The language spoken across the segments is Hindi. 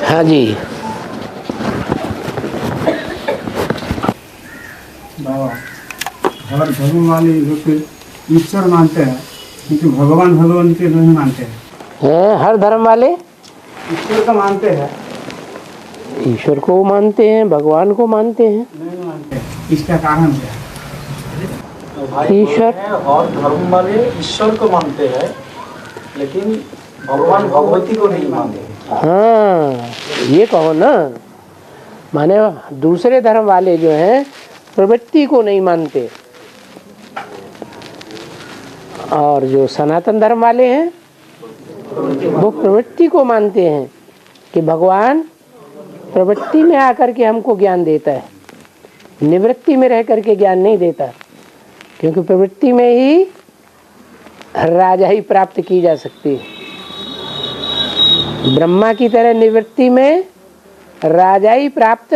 हाँ जी। बाबा हर धर्म वाले लोग ईश्वर मानते हैं किंतु भगवान के नहीं मानते हैं। हर धर्म वाले ईश्वर को मानते हैं, ईश्वर को मानते हैं, भगवान को मानते हैं। नहीं मानते, इसका कारण क्या है? ईश्वर और धर्म वाले ईश्वर को मानते हैं लेकिन भगवान भगवती को नहीं मानते। हाँ, ये कहो ना, माने दूसरे धर्म वाले जो हैं प्रवृत्ति को नहीं मानते, और जो सनातन धर्म वाले हैं वो प्रवृत्ति को मानते हैं कि भगवान प्रवृत्ति में आकर के हमको ज्ञान देता है, निवृत्ति में रह करके ज्ञान नहीं देता, क्योंकि प्रवृत्ति में ही राजाई प्राप्त की जा सकती है। ब्रह्मा की तरह निवृत्ति में राजाई प्राप्त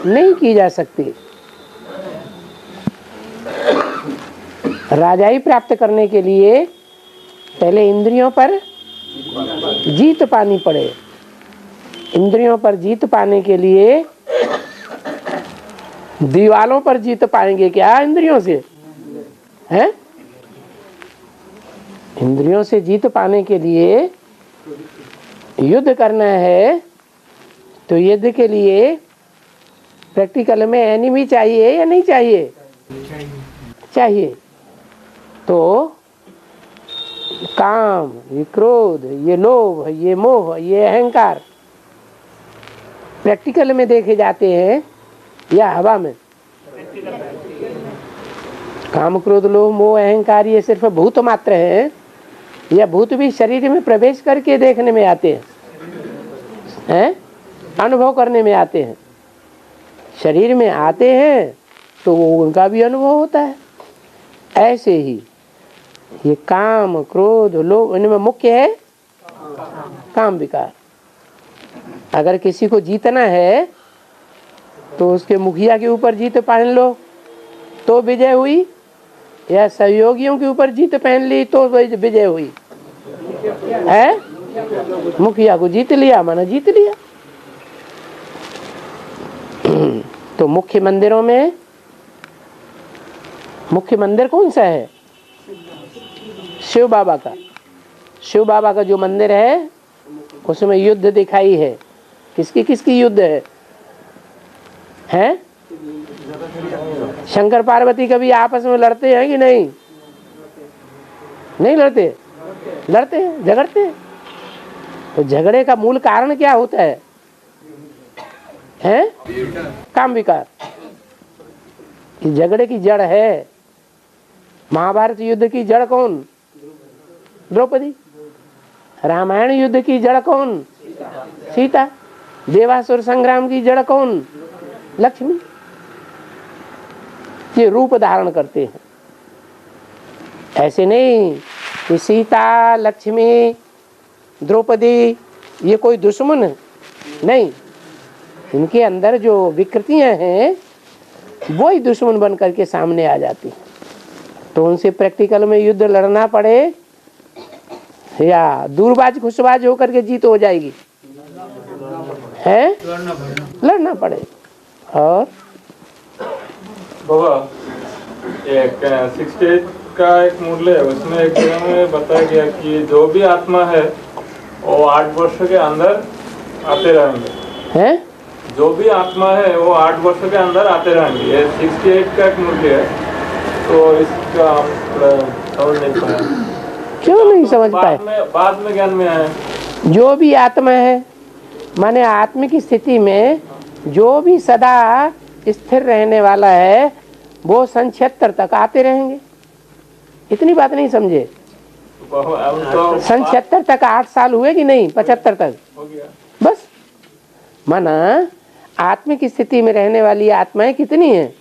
नहीं की जा सकती। राजाई प्राप्त करने के लिए पहले इंद्रियों पर जीत पानी पड़े। इंद्रियों पर जीत पाने के लिए दीवालों पर जीत पाएंगे क्या? इंद्रियों से हैं? इंद्रियों से जीत पाने के लिए युद्ध करना है, तो युद्ध के लिए प्रैक्टिकल में एनिमी चाहिए या नहीं चाहिए? चाहिए। तो काम, ये क्रोध, ये लोभ, ये मोह, ये अहंकार प्रैक्टिकल में देखे जाते हैं या हवा में? काम, क्रोध, लोभ, मोह, अहंकार ये सिर्फ भूत मात्र हैं, या भूत भी शरीर में प्रवेश करके देखने में आते हैं, अनुभव करने में आते हैं। शरीर में आते हैं तो उनका भी अनुभव होता है। ऐसे ही ये काम, क्रोध, लोभ, इनमें मुख्य है काम विकार। अगर किसी को जीतना है तो उसके मुखिया के ऊपर जीत पहन लो तो विजय हुई, या सहयोगियों के ऊपर जीत पहन ली तो विजय हुई है। मुखिया को जीत लिया माना जीत लिया। तो मुख्य मंदिरों में, मुख्य मंदिर कौन सा है? शिव बाबा का। शिव बाबा का जो मंदिर है उसमें युद्ध दिखाई है। किसकी किसकी युद्ध है? हैं? शंकर पार्वती कभी आपस में लड़ते हैं कि नहीं? नहीं लड़ते? लड़ते हैं, झगड़ते हैं। तो झगड़े का मूल कारण क्या होता है? हैं? काम विकार। इस झगड़े की जड़ है। महाभारत युद्ध की जड़ कौन? द्रौपदी। रामायण युद्ध की जड़ कौन? सीता। देवासुर संग्राम की जड़ कौन? लक्ष्मी। ये रूप धारण करते हैं। ऐसे नहीं कि सीता, लक्ष्मी, द्रौपदी ये कोई दुश्मन है, नहीं। इनके अंदर जो विकृतियां हैं वो ही दुश्मन बन करके सामने आ जाती। तो उनसे प्रैक्टिकल में युद्ध लड़ना पड़े या दूरबाज खुशबाज होकर के जीत हो जाएगी? है लड़ना पड़े। और बाबा एक 68 का एक मूल्य है, उसमें एक जगह में बताया गया कि जो भी आत्मा है वो 8 वर्ष के अंदर आते रहेंगे। हैं? जो भी आत्मा है वो 8 वर्ष के अंदर आते रहेंगे। ये 68 का एक मूल्य है। तो इसका समझ नहीं पाया। क्यों नहीं समझ पाए? बाद में ज्ञान में आया। जो भी आत्मा है माने आत्मिक स्थिति में जो भी सदा स्थिर रहने वाला है वो सन 76 तक आते रहेंगे। इतनी बात नहीं समझे? तो सन 76 तक 8 साल हुए कि नहीं? 75 तक हो गया। बस। माना आत्मिक स्थिति में रहने वाली आत्माएं कितनी हैं?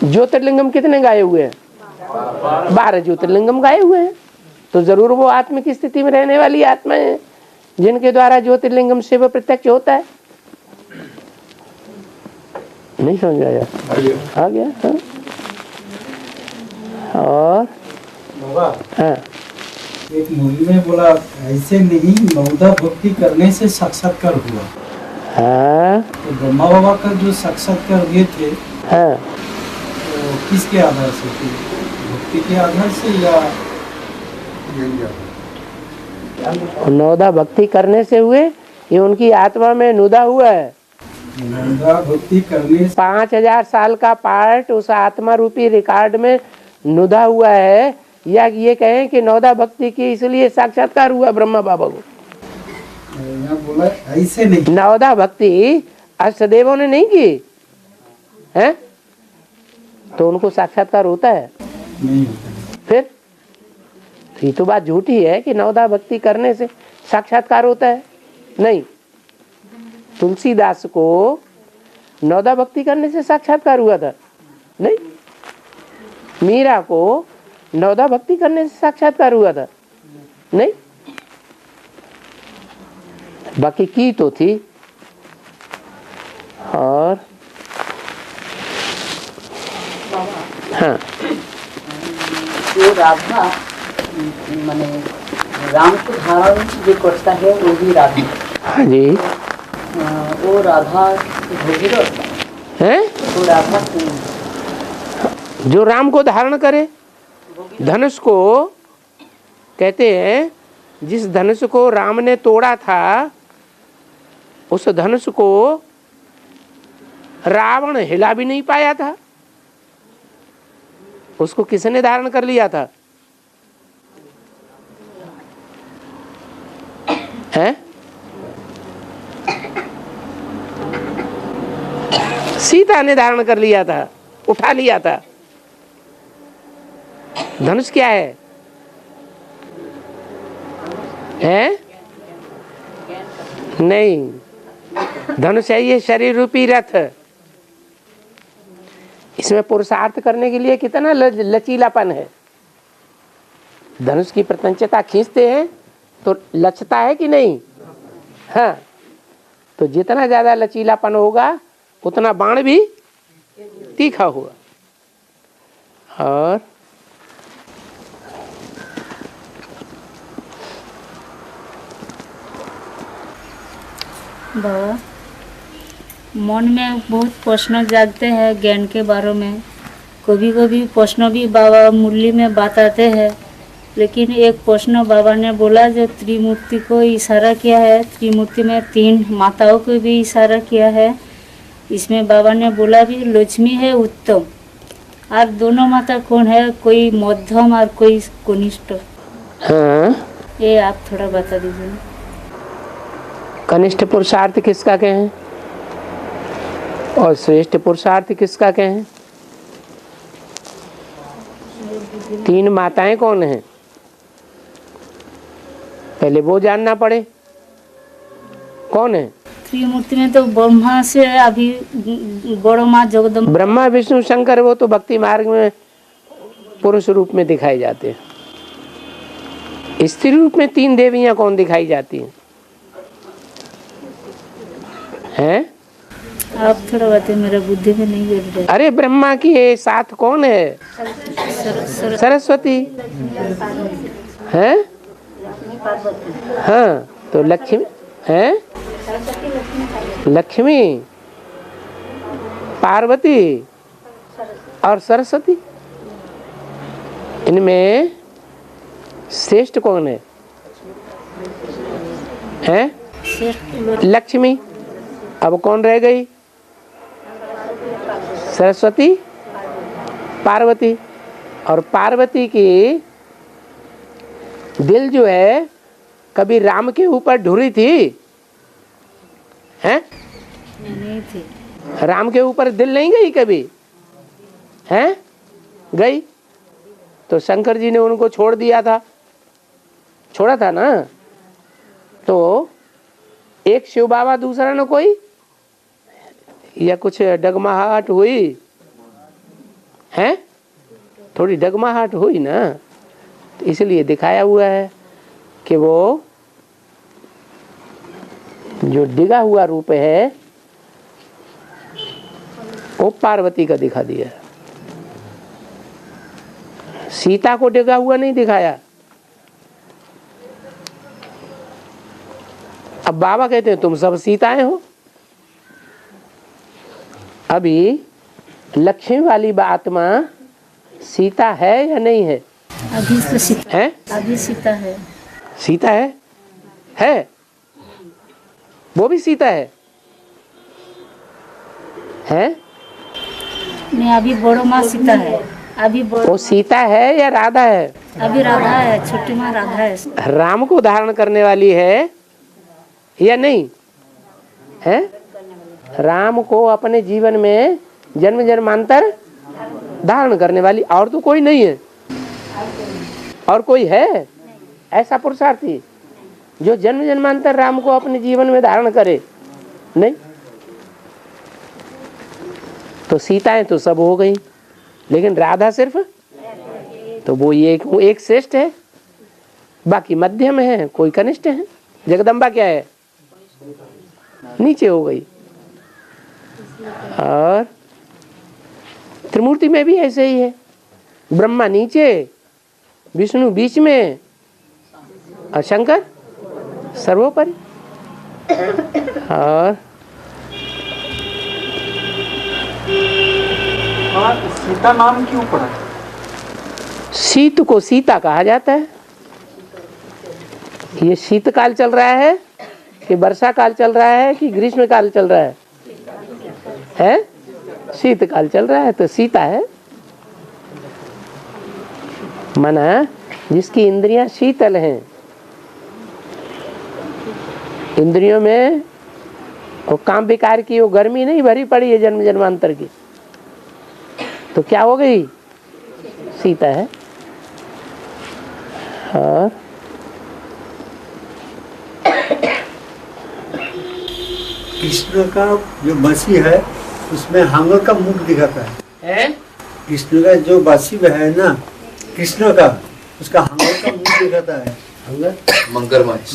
ज्योतिर्लिंगम कितने गाए हुए हैं? 12 ज्योतिर्लिंगम गाए हुए हैं। तो जरूर वो आत्मिक स्थिति में रहने वाली आत्माएं हैं जिनके द्वारा ज्योतिर्लिंगम शिव प्रत्यक्ष होता है। नहीं समझ आया? आ गया? हाँ। और हाँ एक मुरली में बोला ऐसे नहीं नौदा भक्ति करने से साक्षात्कार हुआ। हाँ तो ब्रह्मा बाबा का जो साक्षात्कार हुए थे हाँ, तो किसके आधार से थे? भक्ति के आधार से या नौदा भक्ति करने से हुए, ये उनकी आत्मा में नुदा हुआ है। नौदा भक्ति करने से 5000 साल का पार्ट उस आत्मा रूपी रिकॉर्ड में नुदा हुआ है, या ये कहें कि नौदा भक्ति की इसलिए साक्षात्कार हुआ ब्रह्मा बाबा को। यहाँ बोला ऐसे नहीं। नौदा भक्ति अष्टदेवों ने नहीं की है, तो उनको साक्षात्कार होता है नहीं होता। फिर ये तो बात झूठी है कि नौदा भक्ति करने से साक्षात्कार होता है। नहीं, तुलसीदास को नौदा भक्ति करने से साक्षात्कार हुआ था नहीं। मीरा को नौदा भक्ति करने से साक्षात्कार हुआ था नहीं। बाकी की तो थी। और हाँ, जो राधा माने राम को धारण जो करता है वो भी राधा। हाँ जी, वो राधा भगीरथ है वो राधा जो राम को धारण करे। धनुष को कहते हैं, जिस धनुष को राम ने तोड़ा था, उस धनुष को रावण हिला भी नहीं पाया था। उसको किसने धारण कर लिया था? हैं? सीता ने धारण कर लिया था, उठा लिया था। धनुष क्या है? हैं? नहीं, धनुष है ये शरीर रूपी रथ। इसमें पुरुषार्थ करने के लिए कितना लचीलापन है। धनुष की प्रत्यंचता खींचते हैं तो लचता है कि नहीं? हाँ, तो जितना ज्यादा लचीलापन होगा उतना बाण भी तीखा होगा। और बाबा, मन में बहुत प्रश्न जागते हैं ज्ञान के बारे में। कभी कभी प्रश्न भी बाबा मुरली में बताते हैं, लेकिन एक प्रश्न बाबा ने बोला जो त्रिमूर्ति को इशारा किया है। त्रिमूर्ति में 3 माताओं को भी इशारा किया है। इसमें बाबा ने बोला भी लक्ष्मी है उत्तम, और दोनों माता कौन है? कोई मध्यम और कोई कनिष्ठ। हाँ, ये आप थोड़ा बता दीजिए। कनिष्ठ पुरुषार्थ किसका कहें और श्रेष्ठ पुरुषार्थ किसका कहें? 3 माताएं कौन हैं? पहले वो जानना पड़े कौन है। त्रिमूर्ति में तो ब्रह्मा से अभी बड़ो माँ जगदम्बा, ब्रह्मा विष्णु शंकर, वो तो भक्ति मार्ग में पुरुष रूप में दिखाई जाते हैं। स्त्री रूप में 3 देवियां कौन दिखाई जाती हैं? हैं? आप थोड़ा बताइए, मेरा बुद्धि में नहीं बैठ रहा। अरे ब्रह्मा की साथ कौन है? सरस्वती है। हाँ, तो लक्ष्मी है, लक्ष्मी, पार्वती और सरस्वती। इनमें श्रेष्ठ कौन है? हैं? लक्ष्मी। अब कौन रह गई? सरस्वती, पार्वती। और पार्वती की दिल जो है कभी राम के ऊपर ढुरी थी? हैं? नहीं थी। राम के ऊपर दिल नहीं गई कभी? हैं? गई तो शंकर जी ने उनको छोड़ दिया था, छोड़ा था ना। तो एक शिव बाबा, दूसरा न कोई, या कुछ डगमाहट हुई है? थोड़ी डगमाहट हुई ना, तो इसलिए दिखाया हुआ है कि वो जो डिगा हुआ रूप है वो पार्वती का दिखा दिया। सीता को डिगा हुआ नहीं दिखाया, अब बाबा कहते हैं तुम सब सीताएं हो। अभी लक्ष्मी वाली आत्मा सीता है या नहीं है? अभी तो सीता है, अभी सीता है। सीता है वो भी सीता है? नहीं, अभी बड़ो माँ सीता है। अभी वो सीता है या राधा है? अभी राधा है, छोटी माँ राधा है। राम को धारण करने वाली है या नहीं है? राम को अपने जीवन में जन्म जन्मांतर धारण करने वाली और तो कोई नहीं है। और कोई है ऐसा पुरुषार्थी जो जन्म जन्मांतर राम को अपने जीवन में धारण करे? नहीं। तो सीताएं तो सब हो गई, लेकिन राधा सिर्फ, तो वो एक श्रेष्ठ है, बाकी मध्यम है, कोई कनिष्ठ है। जगदम्बा क्या है? नीचे हो गई। और त्रिमूर्ति में भी ऐसे ही है, ब्रह्मा नीचे, विष्णु बीच में और शंकर सर्वोपरि। और सीता नाम क्यों पड़ा? शीत को सीता कहा जाता है। ये शीतकाल चल रहा है कि वर्षा काल चल रहा है कि ग्रीष्म काल चल रहा है? शीतकाल चल रहा है तो सीता है। माना जिसकी इंद्रियां शीतल हैं, इंद्रियों में वो काम विकार की वो गर्मी नहीं भरी पड़ी है जन्म जन्मांतर की, तो क्या हो गई? सीता है। और कृष्ण का जो बसी है उसमें हांगर का मुख दिखाता है। कृष्ण का जो बसी है ना, कृष्ण का, उसका हांगर का मुख दिखाता है। मगरमच्छ।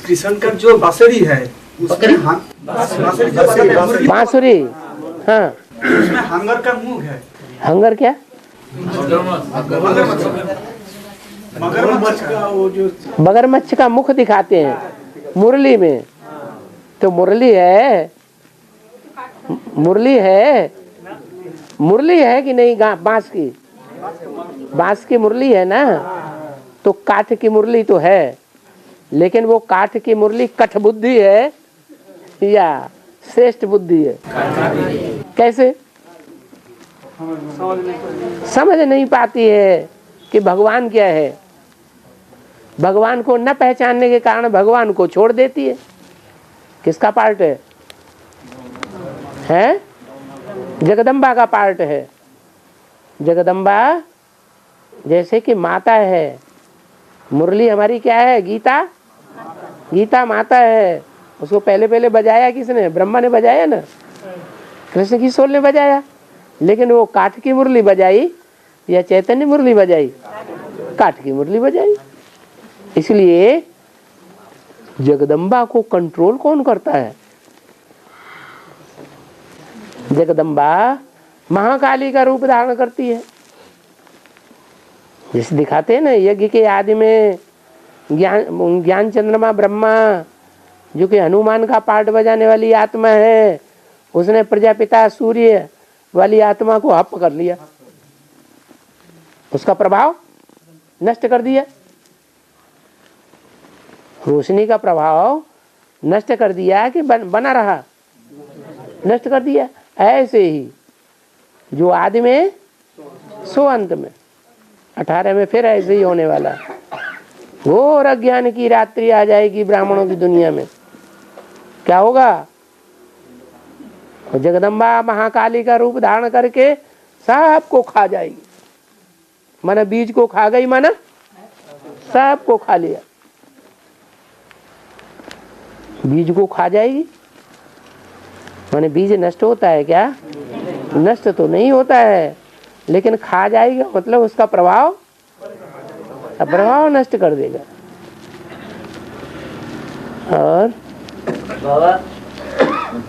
कृष्ण का जो बांसुरी है उसमें बांसुरी, हाँ, उसमें हंगर का मुंह है। हंगर क्या? मगरमच्छ का वो जो मगरमच्छ का मुख दिखाते हैं मुरली में। तो मुरली है, मुरली है कि नहीं? बांस की, बांस की मुरली है ना, तो काठ की मुरली तो है, लेकिन वो काठ की मुरली कठ बुद्धि है या श्रेष्ठ बुद्धि है? कैसे समझ नहीं पाती है कि भगवान क्या है। भगवान को न पहचानने के कारण भगवान को छोड़ देती है। किसका पार्ट है? जगदम्बा का पार्ट है। जगदम्बा जैसे कि माता है, मुरली हमारी क्या है? गीता, गीता माता है। उसको पहले बजाया किसने? ब्रह्मा ने बजाया ना, कृष्ण किशोर ने बजाया। लेकिन वो काठ की मुरली बजाई या चैतन्य मुरली बजाई? काठ की मुरली बजाई। इसलिए जगदम्बा को कंट्रोल कौन करता है? जगदम्बा महाकाली का रूप धारण करती है। जैसे दिखाते हैं ना यज्ञ के आदि में ज्ञान चंद्रमा ब्रह्मा, जो कि हनुमान का पार्ट बजाने वाली आत्मा है, उसने प्रजापिता सूर्य वाली आत्मा को हप कर लिया, उसका प्रभाव नष्ट कर दिया, रोशनी का प्रभाव नष्ट कर दिया कि बना रहा? नष्ट कर दिया। ऐसे ही जो आदि में सो अंत में, 18 में फिर ऐसे ही होने वाला। घोर अज्ञान की रात्रि आ जाएगी ब्राह्मणों की दुनिया में। क्या होगा? जगदम्बा महाकाली का रूप धारण करके सबको खा जाएगी। माना बीज को खा गई, माना सबको खा लिया। बीज को खा जाएगी, माने बीज नष्ट होता है क्या? नष्ट तो नहीं होता है, लेकिन खा जाएगा मतलब उसका प्रभाव नष्ट कर देगा। और बाबा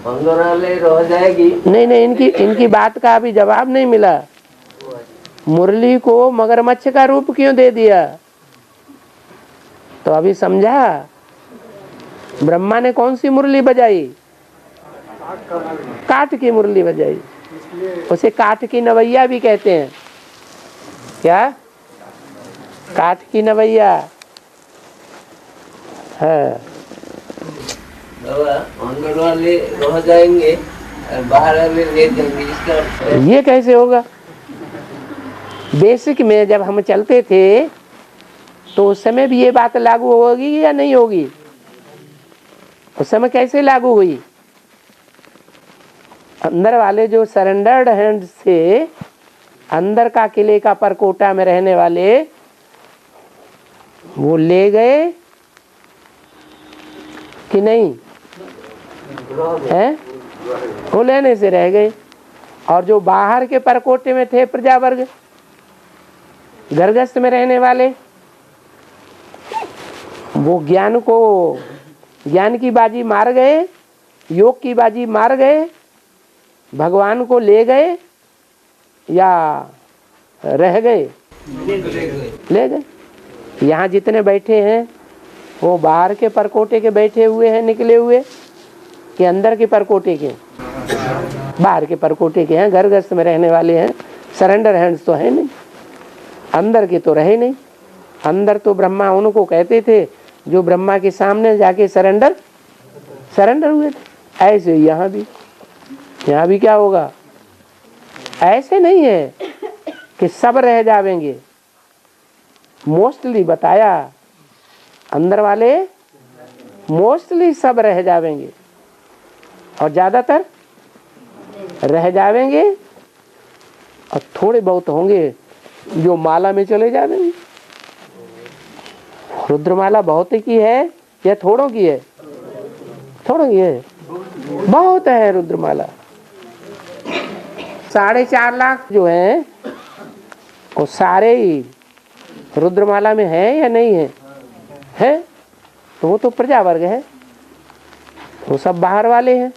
रह जाएगी। नहीं, इनकी बात का अभी जवाब नहीं मिला। मुरली को मगरमच्छ का रूप क्यों दे दिया? तो अभी समझा ब्रह्मा ने कौन सी मुरली बजाई? काठ की मुरली बजाई, उसे काठ की नवैया भी कहते हैं। क्या? काठ की नवैया है। बाबा अंदर वाले रह जाएंगे और बाहर वाले ले जाएंगे, इसका अर्थ है? ये कैसे होगा? बेसिक में जब हम चलते थे तो उस समय भी ये बात लागू होगी या नहीं होगी? उस समय कैसे लागू हुई? अंदर वाले जो सरेंडर्ड हैंड से अंदर का किले का परकोटा में रहने वाले वो ले गए कि नहीं है? वो लेने से रह गए। और जो बाहर के परकोटे में थे प्रजा वर्ग, गर्भस्थ में रहने वाले, वो ज्ञान की बाजी मार गए, योग की बाजी मार गए, भगवान को ले गए या रह गए? ले गए। यहाँ जितने बैठे हैं वो बाहर के परकोटे के बैठे हुए हैं, निकले हुए, कि अंदर के परकोटे के? बाहर के परकोटे के हैं, गर्भस्थ में रहने वाले हैं। सरेंडर हैंड्स तो है नहीं, अंदर के तो रहे नहीं। अंदर तो ब्रह्मा उनको कहते थे जो ब्रह्मा के सामने जाके सरेंडर हुए थे। ऐसे यहाँ भी क्या होगा? ऐसे नहीं है कि सब रह जावेंगे। मोस्टली बताया, अंदर वाले मोस्टली सब रह जावेंगे और ज्यादातर रह जावेंगे, और थोड़े बहुत होंगे जो माला में चले जावेंगे। रुद्रमाला बहुत की है या थोड़ों की है? थोड़ों की है, बहुत है रुद्रमाला। 4.5 लाख जो है वो सारे ही रुद्रमाला में है या नहीं है? है तो वो तो प्रजा वर्ग है, वो सब बाहर वाले हैं।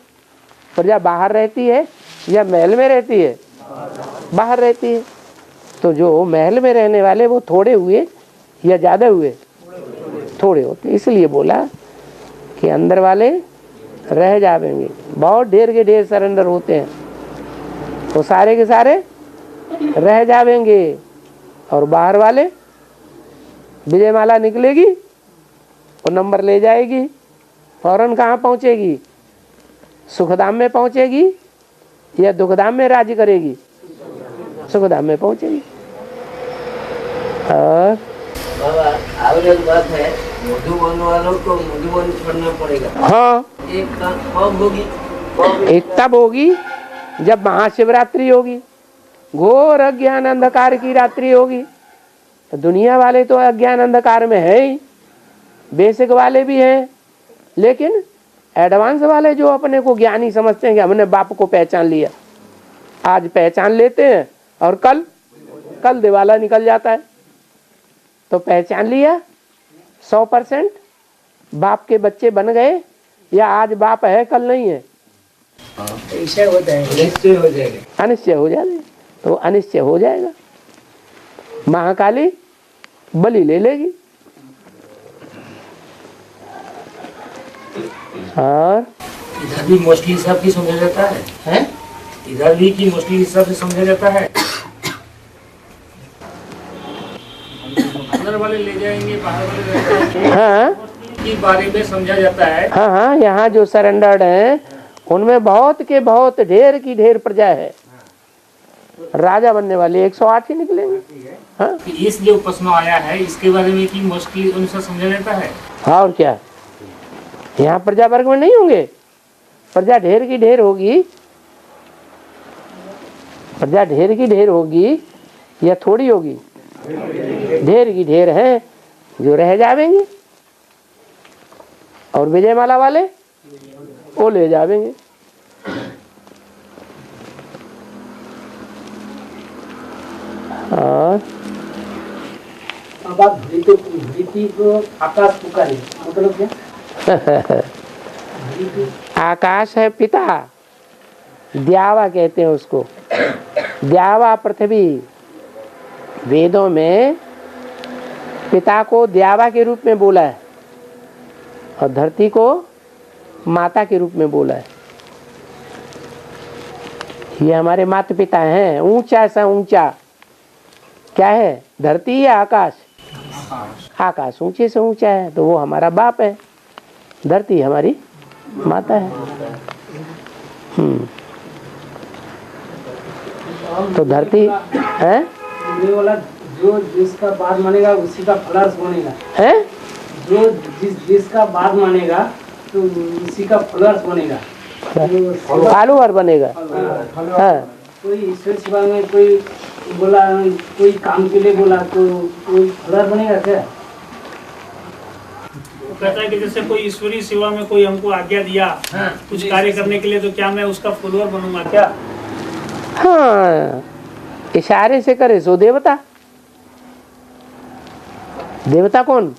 प्रजा बाहर रहती है या महल में रहती है? बाहर रहती है। तो जो महल में रहने वाले वो थोड़े हुए या ज्यादा हुए? थोड़े होते। इसलिए बोला कि अंदर वाले रह जाएंगे। बहुत ढेर के ढेर सरेंडर होते हैं, तो सारे के सारे रह जाएंगे। और बाहर वाले, विजय माला निकलेगी, वो नंबर ले जाएगी, फौरन कहाँ पहुँचेगी? सुखधाम में पहुँचेगी या दुखधाम में राज्य करेगी? सुखधाम में पहुँचेगी। और बाबा और एक बात है, मधुबन वालों को मधुबन छोड़ना पड़ेगा। हाँ, एक कब होगी? तब होगी जब महाशिवरात्रि होगी, घोर अज्ञान अंधकार की रात्रि होगी। तो दुनिया वाले तो अज्ञान अंधकार में है ही, बेसिक वाले भी हैं, लेकिन एडवांस वाले जो अपने को ज्ञानी समझते हैं कि हमने बाप को पहचान लिया, आज पहचान लेते हैं और कल दिवाला निकल जाता है। तो पहचान लिया 100%, बाप के बच्चे बन गए, या आज बाप है कल नहीं है? निश्चय हो जाएगा। अनिश्चय हो जाएगा। तो अनिश्चय हो जाएगा, महाकाली बलि ले लेगी। और इधर भी मोस्टली हिसाब की समझा जाता है? इधर भी की मोस्टली हिसाब से समझा जाता है। अंदर वाले ले जाएंगे, बाहर वाले ले जाएंगे। हाँ, के बारे में समझा जाता है। हाँ, यहाँ जो सरेंडर्ड हैं उनमें बहुत के बहुत ढेर की ढेर प्रजा है। राजा बनने वाले 108 ही निकलेंगे। हाँ, इस जो प्रश्न आया है इसके बारे में कि मोस्टली उनसे समझा जाता है। हाँ, और क्या? यहाँ प्रजा वर्ग में नहीं होंगे, प्रजा ढेर की ढेर होगी। प्रजा ढेर की ढेर होगी या थोड़ी होगी? ढेर की ढेर है जो रह जावेंगे, और विजयमाला वाले वो ले जावेंगे। और अब आप धरती को आकाश पुकारे, मतलब क्या? आकाश है पिता, द्यावा कहते हैं उसको। द्यावा पृथ्वी, वेदों में पिता को द्यावा के रूप में बोला है, और धरती को माता के रूप में बोला है। ये हमारे माता पिता हैं। ऊंचा सा ऊंचा क्या है, धरती या आकाश? आकाश ऊंचे से ऊंचा है तो वो हमारा बाप है, धरती हमारी माता है। तो धरती है ये वाला जो जिसका बाद मानेगा उसी का फलर्स बनेगा है, जो जिसका बाद मानेगा तो उसी का फलर्स बनेगा, फॉलोअर बनेगा। हाँ कोई ईश्वर सेवा में कोई बोला, कोई काम के लिए बोला तो कोई फलर बनेगा क्या? वो कहता है कि जैसे कोई ईश्वरीय सेवा में कोई हमको आज्ञा दिया कुछ कार्य करने के लिए, तो क्या मैं उसका फॉलोअर बनूंगा क्या? हाँ, इशारे से करे सो देवता। देवता कौन?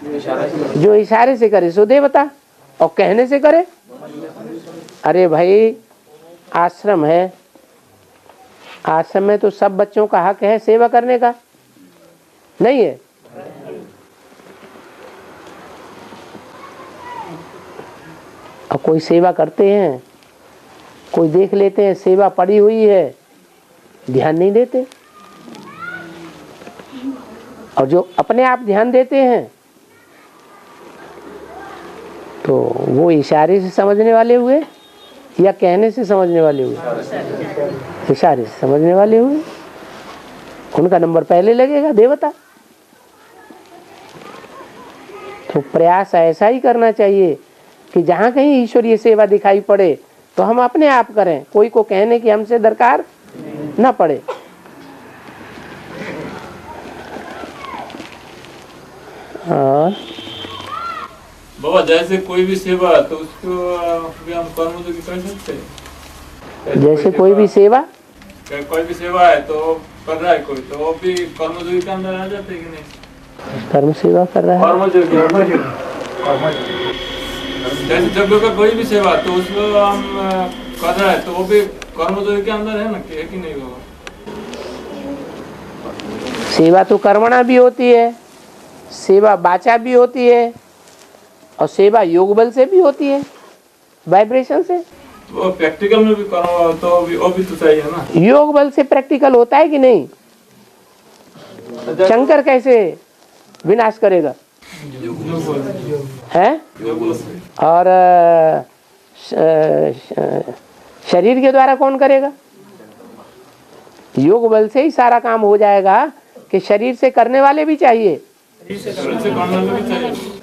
जो इशारे से करे सो देवता, और कहने से करे। अरे भाई आश्रम है, आश्रम में तो सब बच्चों का हक है सेवा करने का, नहीं है? और कोई सेवा करते हैं, कोई देख लेते हैं सेवा पड़ी हुई है, ध्यान नहीं देते। और जो अपने आप ध्यान देते हैं तो वो इशारे से समझने वाले हुए या कहने से समझने वाले हुए? इशारे से समझने वाले हुए, उनका नंबर पहले लगेगा, देवता। तो प्रयास ऐसा ही करना चाहिए कि जहाँ कहीं ईश्वरीय सेवा दिखाई पड़े तो हम अपने आप करें, कोई को कहने की हमसे दरकार न पड़े। और बाबा जैसे कोई भी सेवा तो उसको भी हम कर्मयोगी कर सकते हैं। जैसे कोई भी सेवा, कोई भी सेवा है तो कर रहा है कोई, तो वो भी कर्मयोगी के अंदर आ जाते हैं कि नहीं? कर्म सेवा कर रहा है, कर्मयोगी जैसे जब का कोई भी सेवा तो उसको हम कर रहा है तो वो भी कर्मयोगी के अंदर है ना, कि नहीं बाबा? सेवा तो कर्मणा भी होती है, सेवा वाचा भी होती है, और सेवा योग बल से भी होती है, वाइब्रेशन से। वो प्रैक्टिकल में भी करो तो वो भी तो चाहिए ना। योग बल से प्रैक्टिकल होता है कि नहीं? शंकर कैसे विनाश करेगा है? और शरीर के द्वारा कौन करेगा? योग बल से ही सारा काम हो जाएगा कि शरीर से करने वाले भी चाहिए।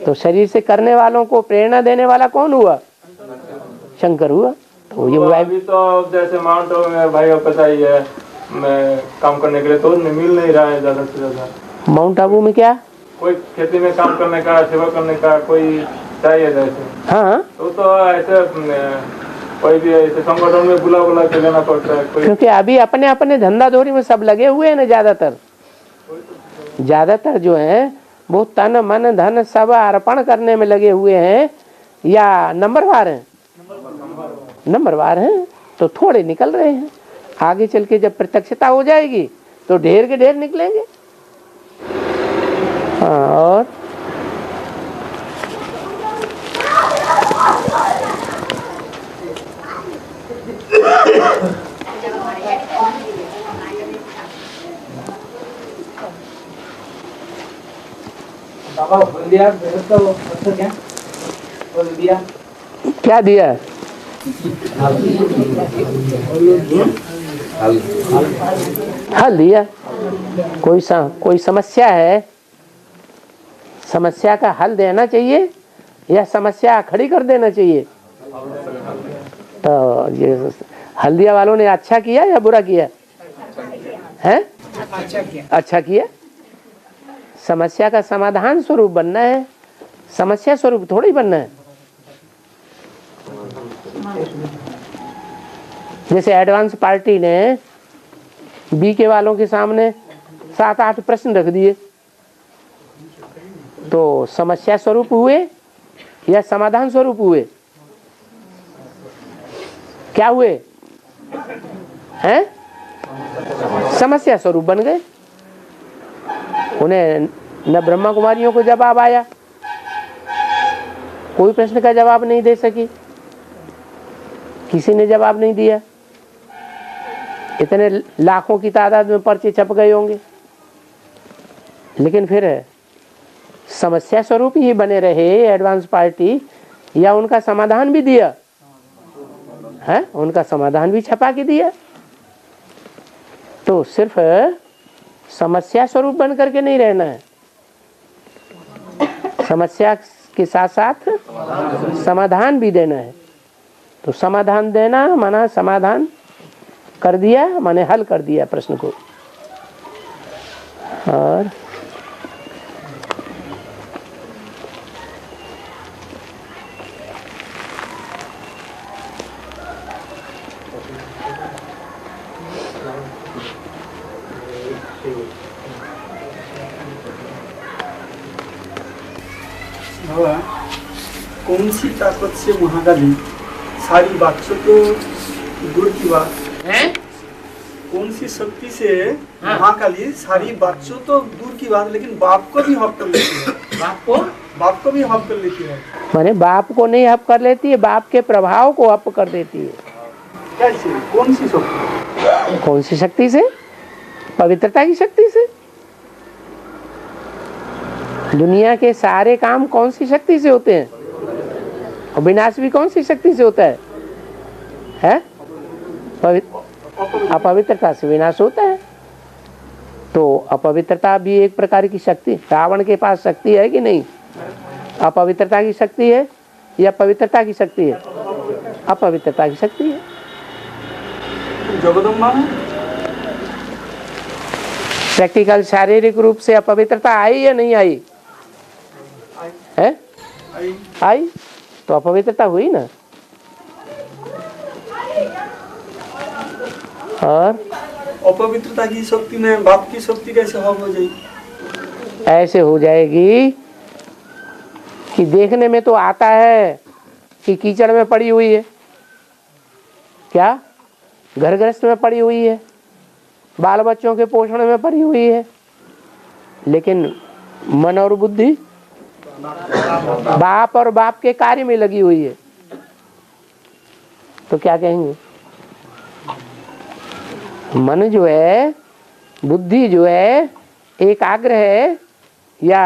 तो शरीर से करने वालों को प्रेरणा देने वाला कौन हुआ? शंकर हुआ। तो ये अभी तो जैसे माउंट आबू में भाई को पता ही है, मैं काम करने के लिए तो मिल नहीं रहा है ज्यादा से ज्यादा। माउंट आबू में क्या? कोई खेती में काम करने का, सेवा करने का कोई चाहिए जैसे। हाँ, तो ऐसे कोई भी ऐसे संगठन में बुला के लेना पड़ता है कोई। क्योंकि अभी अपने अपने धंधाधोरी में सब लगे हुए हैं ना। ज्यादातर जो है वो तन मन धन सब अर्पण करने में लगे हुए हैं, या नंबरवार हैं? नंबरवार हैं तो थोड़े निकल रहे हैं। आगे चल के जब प्रत्यक्षता हो जाएगी तो ढेर के ढेर निकलेंगे। और बाबा हल्दिया तो क्या हल्दिया क्या दिया? हल दिया। कोई समस्या है, समस्या का हल देना चाहिए या समस्या खड़ी कर देना चाहिए? तो ये हल्दिया वालों ने अच्छा किया या बुरा किया है? अच्छा किया। समस्या का समाधान स्वरूप बनना है, समस्या स्वरूप थोड़ी बनना है। जैसे एडवांस पार्टी ने बीके वालों के सामने 7-8 प्रश्न रख दिए, तो समस्या स्वरूप हुए या समाधान स्वरूप हुए? क्या हुए हैं? समस्या स्वरूप बन गए। उन्हें न ब्रह्मा कुमारियों को जवाब आया कोई प्रश्न का जवाब नहीं दे सकी, किसी ने जवाब नहीं दिया। इतने लाखों की तादाद में पर्चे छप गए होंगे, लेकिन फिर समस्या स्वरूप ही बने रहे एडवांस पार्टी, या उनका समाधान भी दिया है, उनका समाधान भी छपा के दिया। तो सिर्फ समस्या स्वरूप बन करके नहीं रहना है, समस्या के साथ साथ समाधान भी देना है। तो समाधान देना माना समाधान कर दिया, माने हल कर दिया प्रश्न को। और बाबा, कौन सी ताकत से महाकाली सारी बातों को दूर की बात है? कौन सी शक्ति से महाकाली सारी बातों तो दूर की बात, लेकिन बाप को भी हक कर लेती है। बाप को भी हक कर लेती है। माने बाप को नहीं हप कर लेती है, बाप के प्रभाव को हप कर देती है। कैसे? कौन सी शक्ति? कौन सी शक्ति से? पवित्रता की शक्ति से। दुनिया के सारे काम कौन सी शक्ति से होते हैं, और विनाश भी कौन सी शक्ति से होता है? अपवित्रता से विनाश होता है। तो अपवित्रता भी एक प्रकार की शक्ति, रावण के पास शक्ति है कि नहीं? अपवित्रता की शक्ति है या पवित्रता की शक्ति है? अपवित्रता की शक्ति है। जगदम्बा में प्रैक्टिकल शारीरिक रूप से अपवित्रता आई या नहीं आई? है? आई। तो अपवित्रता हुई ना। और अपवित्रता की शक्ति में बाप की शक्ति कैसे हक हो जाएगी? ऐसे हो जाएगी कि देखने में तो आता है कि कीचड़ में पड़ी हुई है, क्या घर गृहस्थ में पड़ी हुई है, बाल बच्चों के पोषण में पड़ी हुई है, लेकिन मन और बुद्धि बाप और बाप के कार्य में लगी हुई है। तो क्या कहेंगे? मन जो है, बुद्धि जो है, एकाग्र है या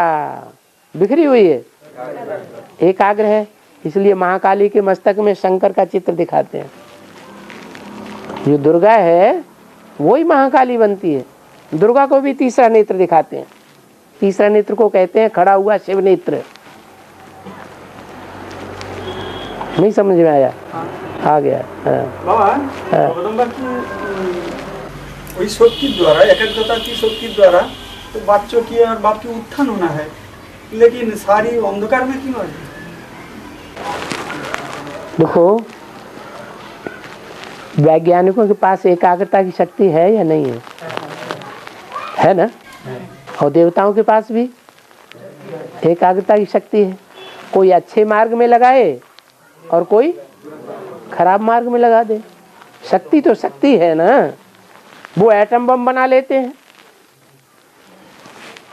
बिखरी हुई है? एकाग्र है। इसलिए महाकाली के मस्तक में शंकर का चित्र दिखाते हैं। जो दुर्गा है वही महाकाली बनती है। दुर्गा को भी तीसरा नेत्र दिखाते हैं। तीसरा नेत्र को कहते हैं खड़ा हुआ शिव नेत्र। नहीं समझ में आया? आ गया। बाबा, जगदम्बा की वही शक्ति द्वारा, एकाग्रता की शक्ति द्वारा तो बच्चों की और बाप की उत्थान होना है, लेकिन सारी अंधकार में क्यों है? देखो, वैज्ञानिकों के पास एकाग्रता की शक्ति है या नहीं है? है ना? और देवताओं के पास भी एकाग्रता की शक्ति है। कोई अच्छे मार्ग में लगाए और कोई खराब मार्ग में लगा दे। शक्ति तो शक्ति है ना। वो एटम बम बना लेते हैं,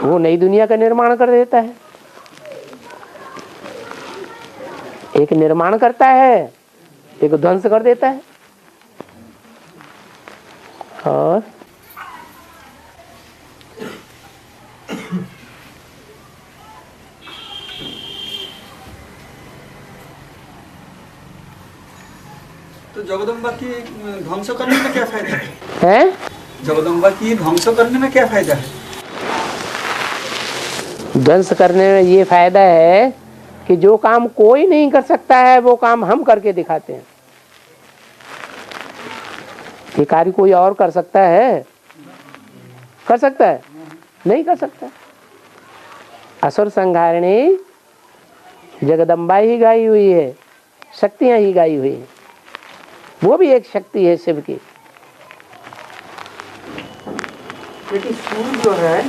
वो नई दुनिया का निर्माण कर देता है। एक निर्माण करता है, एक ध्वंस कर देता है। और तो जगदम्बा की ध्वंस करने में क्या फायदा है? जगदम्बा की ध्वंस करने में क्या फायदा है? ध्वंस करने में ये फायदा है कि जो काम कोई नहीं कर सकता है वो काम हम करके दिखाते हैं। ये कार्य कोई और कर सकता है? कर सकता है? नहीं कर सकता। असुर संहारिणी जगदम्बा ही गाई हुई है, शक्तियां ही गाई हुई है। वो भी एक शक्ति है शिव की। लेकिन सूर्य जो है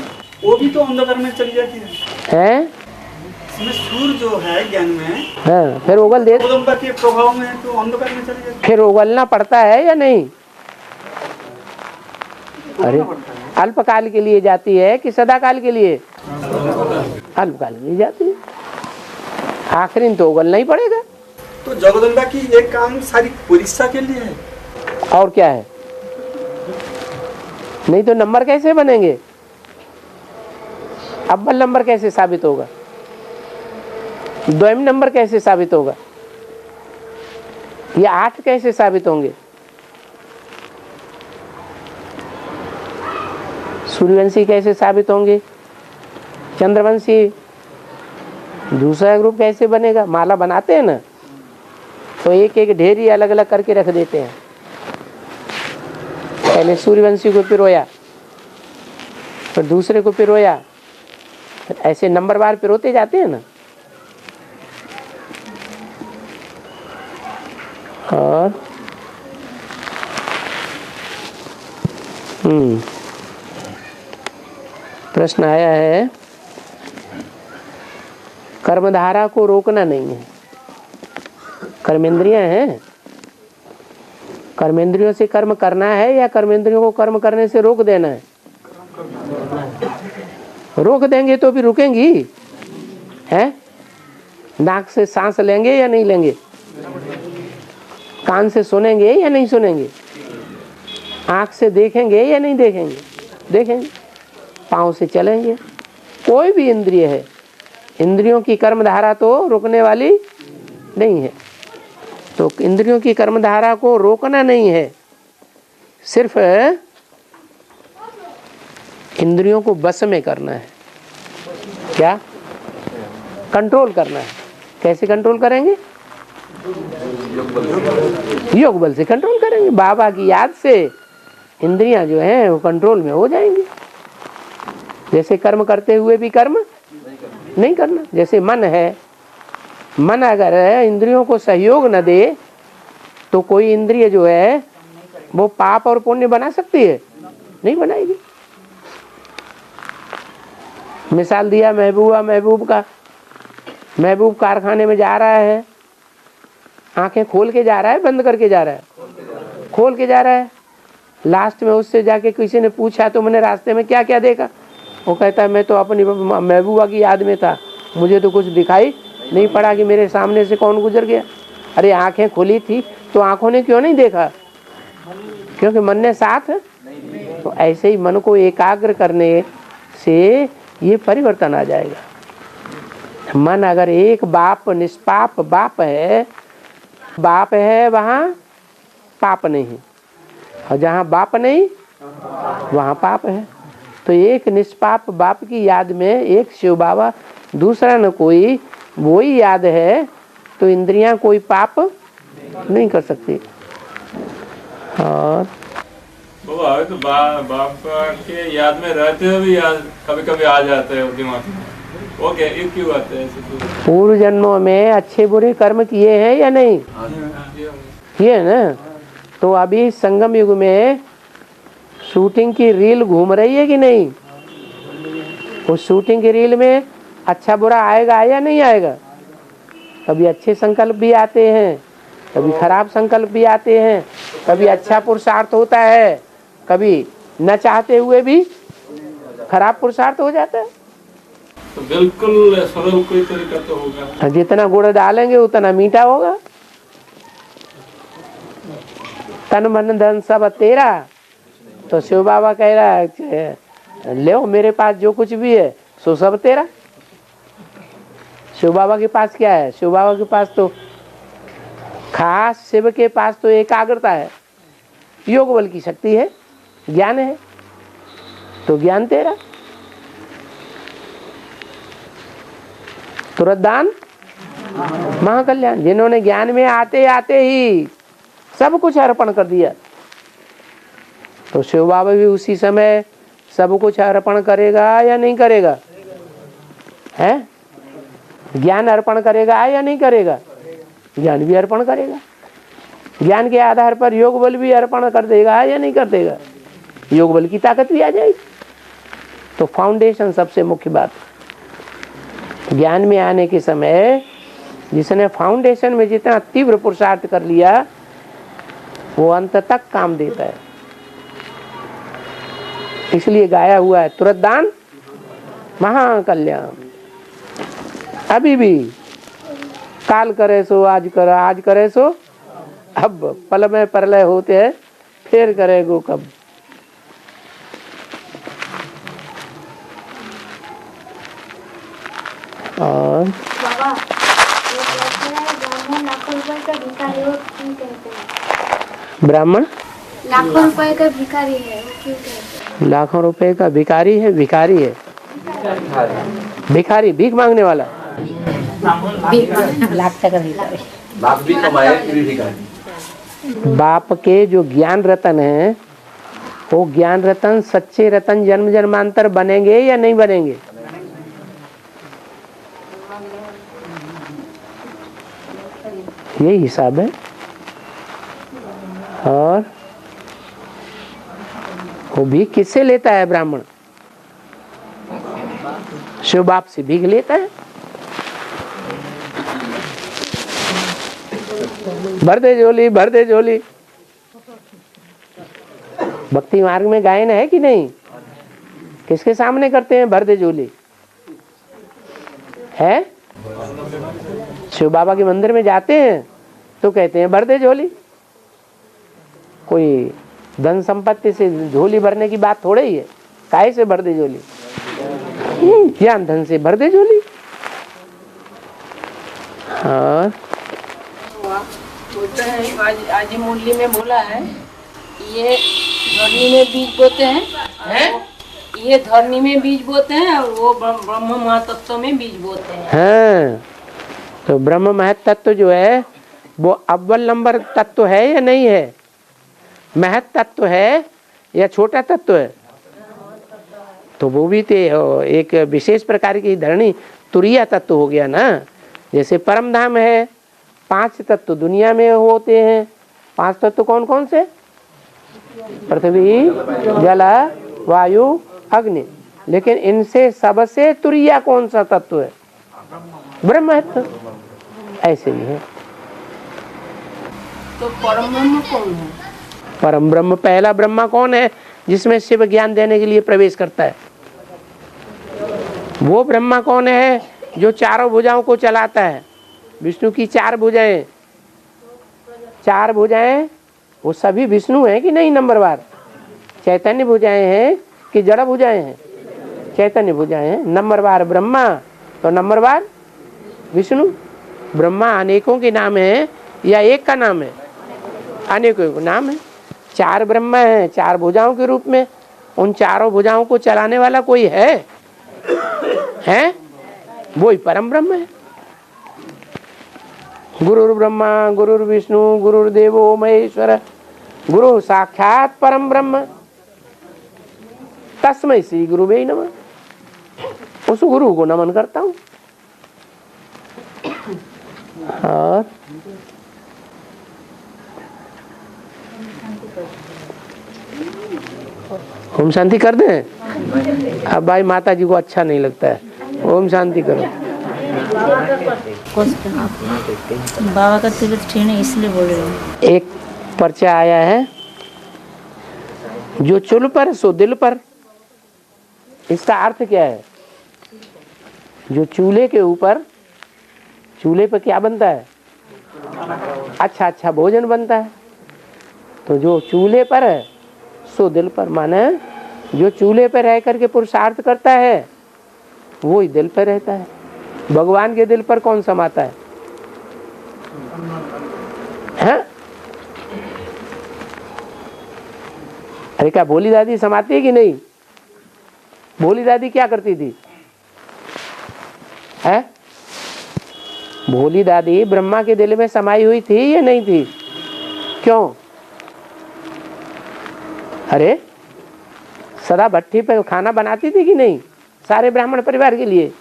वो भी तो अंधकार में चली जाती है। इसमें सूर्य जो है ज्ञान में, हाँ, फिर उगल दे, जगदम्बा के प्रभाव में तो अंधकार में चली जाती है। फिर उगलना पड़ता है या नहीं? अरे अल्पकाल के लिए जाती है कि सदाकाल के लिए? अल्पकाल के लिए जाती है। आखिरी में तो उगलना ही पड़ेगा। तो जगदम्बा की ये काम सारी परीक्षा के लिए है। और क्या है, नहीं तो नंबर कैसे बनेंगे? अव्वल नंबर कैसे साबित होगा? द्वयम नंबर कैसे साबित होगा? ये 8 कैसे साबित होंगे? सूर्यवंशी कैसे साबित होंगे? चंद्रवंशी? दूसरा ग्रुप कैसे बनेगा? माला बनाते हैं ना, तो एक एक ढेरी अलग अलग करके रख देते हैं। पहले सूर्यवंशी को पिरोया, फिर दूसरे को पिरोया, फिर ऐसे नंबरवार पिरोते जाते हैं ना। और प्रश्न आया है, कर्मधारा को रोकना नहीं है। कर्मेंद्रियां हैं, कर्मेंद्रियों से कर्म करना है या कर्मेंद्रियों को कर्म करने से रोक देना है? रोक देंगे तो भी रुकेंगी हैं? नाक से सांस लेंगे या नहीं लेंगे? कान से सुनेंगे या नहीं सुनेंगे? आँख से देखेंगे या नहीं देखेंगे? देखेंगे। पाँव से चलेंगे। कोई भी इंद्रिय है, इंद्रियों की कर्मधारा तो रोकने वाली नहीं है। तो इंद्रियों की कर्मधारा को रोकना नहीं है, सिर्फ इंद्रियों को बस में करना है। क्या? कंट्रोल करना है। कैसे कंट्रोल करेंगे? योग बल से कंट्रोल करेंगे। बाबा की याद से इंद्रियां जो हैं वो कंट्रोल में हो जाएंगी। जैसे कर्म करते हुए भी कर्म नहीं करना। जैसे मन है, मन अगर इंद्रियों को सहयोग न दे तो कोई इंद्रिय जो है वो पाप और पुण्य बना सकती है? नहीं बनाएगी। मिसाल दिया महबूब का। महबूब कारखाने में जा रहा है, आंखें खोल के जा रहा है, बंद करके जा रहा है? खोल के जा रहा है। लास्ट में उससे जाके किसी ने पूछा तो मैंने रास्ते में क्या क्या देखा? वो कहता है मैं तो अपनी महबूबा की याद में था, मुझे तो कुछ दिखाई नहीं पड़ा कि मेरे सामने से कौन गुजर गया। अरे आंखें खुली थी तो आंखों ने क्यों नहीं देखा? क्योंकि मन ने साथ। तो ऐसे ही मन को एकाग्र करने से ये परिवर्तन आ जाएगा। मन अगर एक बाप निष्पाप बाप है वहाँ पाप नहीं, और जहाँ बाप नहीं वहाँ पाप है। तो एक निष्पाप बाप की याद में एक शिव बाबा, दूसरा न कोई, वही याद है, तो इंद्रियां कोई पाप नहीं कर सकती। और तो बाप के याद में रहते हुए भी कभी कभी आ जाते हैं दिमाग में, वो क्या ये क्यों आते हैं? पूर्व जन्मों में अच्छे बुरे कर्म किए हैं या नहीं किए ना? तो अभी संगम युग में शूटिंग की रील घूम रही है कि नहीं? उस शूटिंग की रील में अच्छा बुरा आएगा या नहीं आएगा? कभी अच्छे संकल्प भी आते हैं, कभी खराब संकल्प भी आते हैं, कभी अच्छा पुरुषार्थ होता है, कभी न चाहते हुए भी खराब पुरुषार्थ हो जाता है। तो बिल्कुल सरल कोई तरीका तो होगा। जितना गुड़ डालेंगे उतना मीठा होगा। तन मन धन सब तेरा, तो शिव बाबा कह रहा है ले मेरे पास जो कुछ भी है सो सब तेरा। शिव बाबा के पास क्या है? शिव बाबा के पास तो खास शिव के पास तो एकाग्रता है, योग बल की शक्ति है, ज्ञान है, तो ज्ञान तेरा। तुरंत दान महाकल्याण। जिन्होंने ज्ञान में आते आते ही सब कुछ अर्पण कर दिया, तो शिव बाबा भी उसी समय सब कुछ अर्पण करेगा या नहीं करेगा? है? ज्ञान अर्पण करेगा या नहीं करेगा? ज्ञान भी अर्पण करेगा। ज्ञान के आधार पर योग बल भी अर्पण कर देगा या नहीं कर देगा? योग बल की ताकत भी आ जाएगी। तो फाउंडेशन सबसे मुख्य बात। ज्ञान में आने के समय जिसने फाउंडेशन में जितना तीव्र पुरुषार्थ कर लिया वो अंत तक काम देता है। इसलिए गाया हुआ है तुरंत दान महाकल्याण। अभी भी काल करे सो आज कर, आज करे सो अब, पल में प्रलय होते हैं, फिर करेगो कब। और बाबा, ब्राह्मण लाखों रुपए का भिखारी हो क्यों कहते हैं? ब्राह्मण लाखों रुपए का भिखारी है वो क्यों कहते हैं? लाखों रुपए का भिखारी है, भिखारी है, भिखारी भीख मांगने वाला, लाख टका भिखारी। बाप भी कमाए फिर भी भिखारी। बाप के जो ज्ञान रतन है, वो ज्ञान रतन सच्चे रतन जन्म जन्मांतर बनेंगे या नहीं बनेंगे? यही हिसाब है। और वो भीख किससे लेता है ब्राह्मण? शिव बाप से भीख लेता है। भर दे झोली, भर दे झोली। भक्ति मार्ग में गायन है कि नहीं? किसके सामने करते हैं भर दे झोली? है? शिव बाबा के मंदिर में जाते हैं तो कहते हैं भर दे झोली। कोई धन संपत्ति से झोली भरने की बात थोड़ी ही है। काहे से भर दे झोली? ज्ञान धन से भर दे झोली। हाँ, बोलते हैं आज मुरली में बोला है, ये धरनी में बीज बोते हैं, ये धरनी में बीज बोते हैं और वो ब्रह्म महातत्व में बीज बोते हैं। हाँ, तो ब्रह्म महत तत्व जो है वो अव्वल नंबर तत्व है या नहीं है? महत तत्व है या छोटा तत्व है? तो वो भी तो एक विशेष प्रकार की धरणी तुरिया तत्व हो गया ना। जैसे परम धाम है, 5 तत्व दुनिया में होते हैं। 5 तत्व कौन कौन से? पृथ्वी, जल, वायु, अग्नि। लेकिन इनसे सबसे तुरिया कौन सा तत्व है? ब्रह्म तत्व। ऐसे ही है। तो परम ब्रह्म कौन है? परम ब्रह्म, पहला ब्रह्मा कौन है जिसमें शिव ज्ञान देने के लिए प्रवेश करता है? वो ब्रह्मा कौन है जो चारों भुजाओं को चलाता है? विष्णु की 4 भुजाएं, 4 भुजाएं वो सभी विष्णु हैं कि नहीं? नंबरवार चैतन्य भुजाएं हैं कि जड़ भुजाएं हैं? चैतन्य भुजाएं हैं। नंबरवार ब्रह्मा तो नंबरवार विष्णु। ब्रह्मा अनेकों के नाम है या एक का नाम है? अनेकों का नाम है। 4 ब्रह्मा है 4 भुजाओं के रूप में। उन चारों भुजाओं को चलाने वाला कोई है? वही परम ब्रह्म है। गुरुर् ब्रह्मा गुरुर्विष्णु गुरुर्देवो महेश्वर गुरु साक्षात परम ब्रह्म तस्मै श्री गुरुवे नमः। उस गुरु को नमन करता हूँ। और ओम शांति कर दें। अब भाई माता जी को अच्छा नहीं लगता है, ओम शांति करो। बाबा का तबीयत ठीक नहीं इसलिए बोल रहे हैं। एक पर्चा आया है, जो चुल पर सो दिल पर। इसका अर्थ क्या है? जो चूल्हे के ऊपर, चूल्हे पर क्या बनता है? अच्छा अच्छा भोजन बनता है। तो जो चूल्हे पर है सो दिल पर, माने जो चूल्हे पर रह करके पुरुषार्थ करता है वो ही दिल पर रहता है। भगवान के दिल पर कौन समाता है? हैं? अरे क्या भोली दादी समाती है कि नहीं? भोली दादी क्या करती थी? है? भोली दादी ब्रह्मा के दिल में समाई हुई थी या नहीं थी? क्यों? अरे सदा भट्टी पे खाना बनाती थी कि नहीं? सारे ब्राह्मण परिवार के लिए,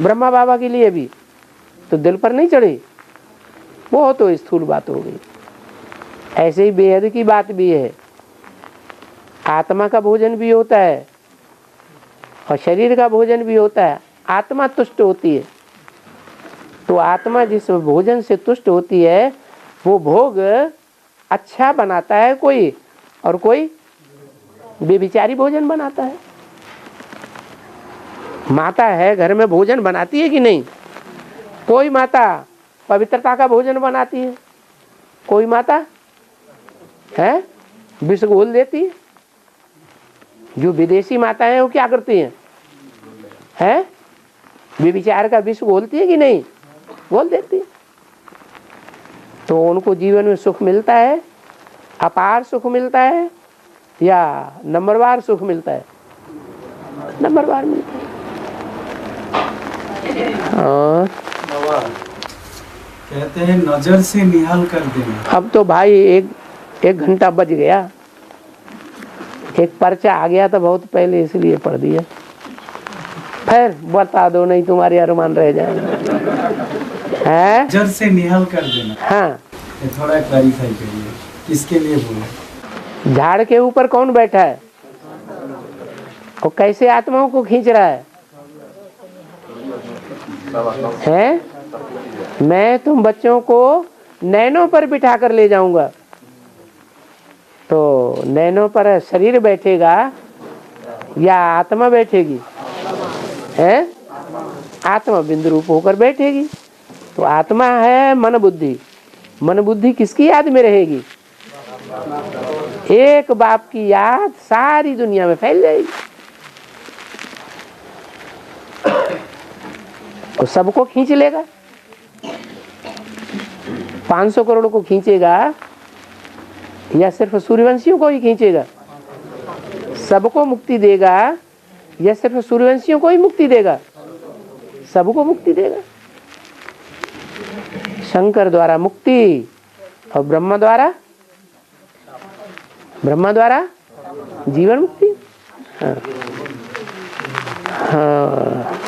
ब्रह्मा बाबा के लिए भी। तो दिल पर नहीं चढ़ी? वो तो स्थूल बात हो गई। ऐसे ही बेहद की बात भी है। आत्मा का भोजन भी होता है और शरीर का भोजन भी होता है। आत्मा तुष्ट होती है, तो आत्मा जिस भोजन से तुष्ट होती है वो भोग अच्छा बनाता है कोई, और कोई बेविचारी भोजन बनाता है। माता है घर में भोजन बनाती है कि नहीं? कोई माता पवित्रता का भोजन बनाती है, कोई माता है विष घोल देती है। जो विदेशी माताएं हैं वो क्या करती हैं? हैं व्यभिचार का विष घोलती है कि नहीं? घोल देती है। तो उनको जीवन में सुख मिलता है, अपार सुख मिलता है या नंबरवार सुख मिलता है? नंबरवार मिलता है। हाँ कहते हैं नजर से निहाल कर देना। अब तो भाई एक घंटा बज गया, एक पर्चा आ गया तो बहुत पहले इसलिए पढ़ दिया। फिर बता दो, नहीं तुम्हारे अरमान रह जाएंगे। हैं नजर से निहाल कर देना। हाँ ये थोड़ा क्लैरिफाई करिए, किसके लिए बोले? झाड़ के ऊपर कौन बैठा है? और कैसे आत्माओं को खींच रहा है? हैं? मैं तुम बच्चों को नैनों पर बिठा कर ले जाऊंगा, तो नैनों पर शरीर बैठेगा या आत्मा बैठेगी? है आत्मा बिंदु रूप होकर बैठेगी। तो आत्मा है मन बुद्धि। मन बुद्धि किसकी याद में रहेगी? एक बाप की याद सारी दुनिया में फैल जाएगी और सबको खींच लेगा। 500 करोड़ को खींचेगा या सिर्फ सूर्यवंशियों को ही खींचेगा? सबको मुक्ति देगा या सिर्फ सूर्यवंशियों को ही मुक्ति देगा? सबको मुक्ति देगा। शंकर द्वारा मुक्ति और ब्रह्मा द्वारा जीवन मुक्ति। हाँ, हाँ।